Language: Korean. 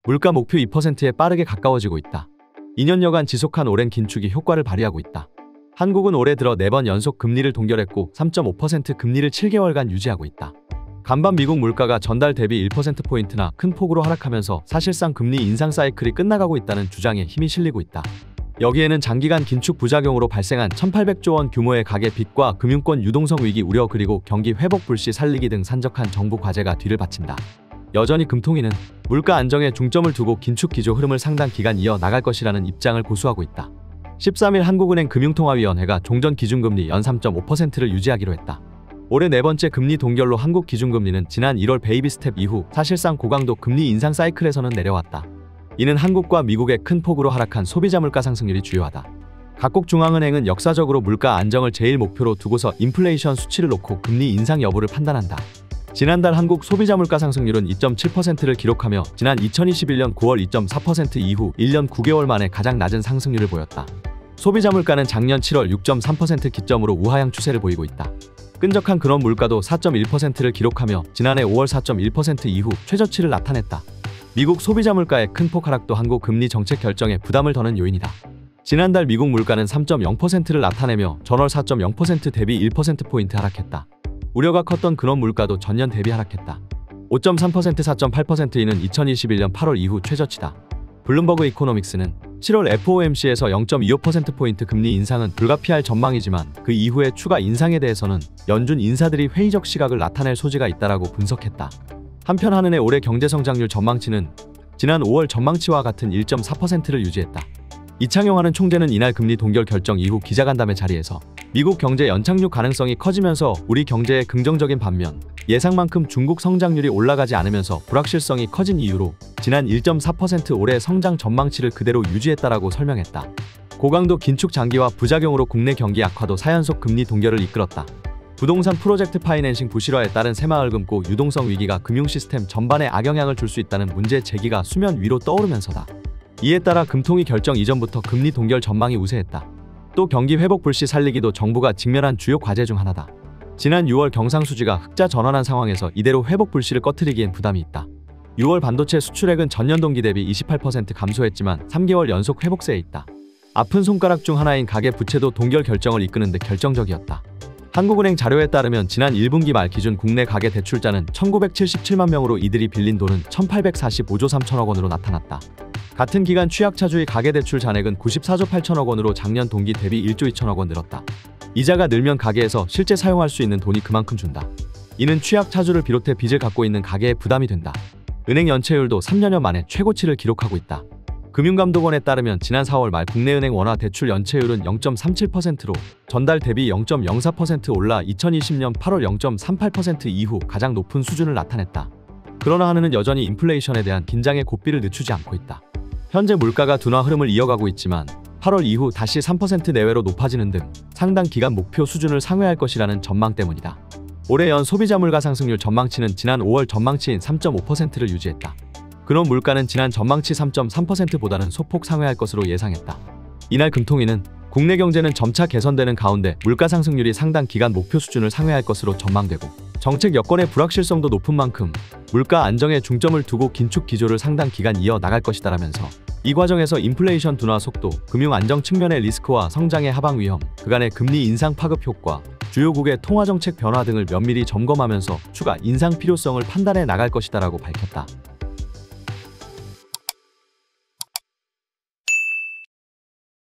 물가 목표 2%에 빠르게 가까워지고 있다. 2년여간 지속한 오랜 긴축이 효과를 발휘하고 있다. 한국은 올해 들어 4번 연속 금리를 동결했고 3.5% 금리를 7개월간 유지하고 있다. 간밤 미국 물가가 전달 대비 1%포인트나 큰 폭으로 하락하면서 사실상 금리 인상 사이클이 끝나가고 있다는 주장에 힘이 실리고 있다. 여기에는 장기간 긴축 부작용으로 발생한 1,800조 원 규모의 가계 빚과 금융권 유동성 위기 우려 그리고 경기 회복 불씨 살리기 등 산적한 정부 과제가 뒤를 바친다. 여전히 금통위는 물가 안정에 중점을 두고 긴축 기조 흐름을 상당 기간 이어 나갈 것이라는 입장을 고수하고 있다. 13일 한국은행 금융통화위원회가 종전 기준금리 연 3.5%를 유지하기로 했다. 올해 4번째 금리 동결로 한국 기준금리는 지난 1월 베이비 스텝 이후 사실상 고강도 금리 인상 사이클에서는 내려왔다. 이는 한국과 미국의 큰 폭으로 하락한 소비자 물가 상승률이 주요하다. 각국 중앙은행은 역사적으로 물가 안정을 제일 목표로 두고서 인플레이션 수치를 놓고 금리 인상 여부를 판단한다. 지난달 한국 소비자 물가 상승률은 2.7%를 기록하며 지난 2021년 9월 2.4% 이후 1년 9개월 만에 가장 낮은 상승률을 보였다. 소비자 물가는 작년 7월 6.3% 기점으로 우하향 추세를 보이고 있다. 끈적한 근원 물가도 4.1%를 기록하며 지난해 5월 4.1% 이후 최저치를 나타냈다. 미국 소비자 물가의 큰 폭 하락도 한국 금리 정책 결정에 부담을 더는 요인이다. 지난달 미국 물가는 3.0%를 나타내며 전월 4.0% 대비 1%포인트 하락했다. 우려가 컸던 근원 물가도 전년 대비 하락했다. 5.3%, 4.8%는 2021년 8월 이후 최저치다. 블룸버그 이코노믹스는 7월 FOMC에서 0.25%포인트 금리 인상은 불가피할 전망이지만 그 이후의 추가 인상에 대해서는 연준 인사들이 회의적 시각을 나타낼 소지가 있다라고 분석했다. 한편 한은의 올해 경제성장률 전망치는 지난 5월 전망치와 같은 1.4%를 유지했다. 이창용 한은 총재는 이날 금리 동결 결정 이후 기자간담회 자리에서 미국 경제 연착륙 가능성이 커지면서 우리 경제에 긍정적인 반면 예상만큼 중국 성장률이 올라가지 않으면서 불확실성이 커진 이유로 지난 1.4% 올해 성장 전망치를 그대로 유지했다라고 설명했다. 고강도 긴축 장기화 부작용으로 국내 경기 악화도 4연속 금리 동결을 이끌었다. 부동산 프로젝트 파이낸싱 부실화에 따른 새마을금고 유동성 위기가 금융 시스템 전반에 악영향을 줄 수 있다는 문제 제기가 수면 위로 떠오르면서다. 이에 따라 금통위 결정 이전부터 금리 동결 전망이 우세했다. 또 경기 회복 불씨 살리기도 정부가 직면한 주요 과제 중 하나다. 지난 6월 경상수지가 흑자 전환한 상황에서 이대로 회복 불씨를 꺼트리기엔 부담이 있다. 6월 반도체 수출액은 전년 동기 대비 28% 감소했지만 3개월 연속 회복세에 있다. 아픈 손가락 중 하나인 가계 부채도 동결 결정을 이끄는 데 결정적이었다. 한국은행 자료에 따르면 지난 1분기 말 기준 국내 가계 대출자는 1977만 명으로 이들이 빌린 돈은 1845조 3천억 원으로 나타났다. 같은 기간 취약차주의 가계대출 잔액은 94조 8천억 원으로 작년 동기 대비 1조 2천억 원 늘었다. 이자가 늘면 가계에서 실제 사용할 수 있는 돈이 그만큼 준다. 이는 취약차주를 비롯해 빚을 갖고 있는 가계에 부담이 된다. 은행 연체율도 3년여 만에 최고치를 기록하고 있다. 금융감독원에 따르면 지난 4월 말 국내은행 원화 대출 연체율은 0.37%로 전달 대비 0.04% 올라 2020년 8월 0.38% 이후 가장 높은 수준을 나타냈다. 그러나 한은은 여전히 인플레이션에 대한 긴장의 고삐를 늦추지 않고 있다. 현재 물가가 둔화 흐름을 이어가고 있지만 8월 이후 다시 3% 내외로 높아지는 등 상당 기간 목표 수준을 상회할 것이라는 전망 때문이다. 올해 연 소비자 물가 상승률 전망치는 지난 5월 전망치인 3.5%를 유지했다. 근원 물가는 지난 전망치 3.3%보다는 소폭 상회할 것으로 예상했다. 이날 금통위는 국내 경제는 점차 개선되는 가운데 물가 상승률이 상당 기간 목표 수준을 상회할 것으로 전망되고 정책 여건의 불확실성도 높은 만큼 물가 안정에 중점을 두고 긴축 기조를 상당 기간 이어 나갈 것이다라면서 이 과정에서 인플레이션 둔화 속도, 금융 안정 측면의 리스크와 성장의 하방 위험, 그간의 금리 인상 파급 효과, 주요국의 통화정책 변화 등을 면밀히 점검하면서 추가 인상 필요성을 판단해 나갈 것이다라고 밝혔다.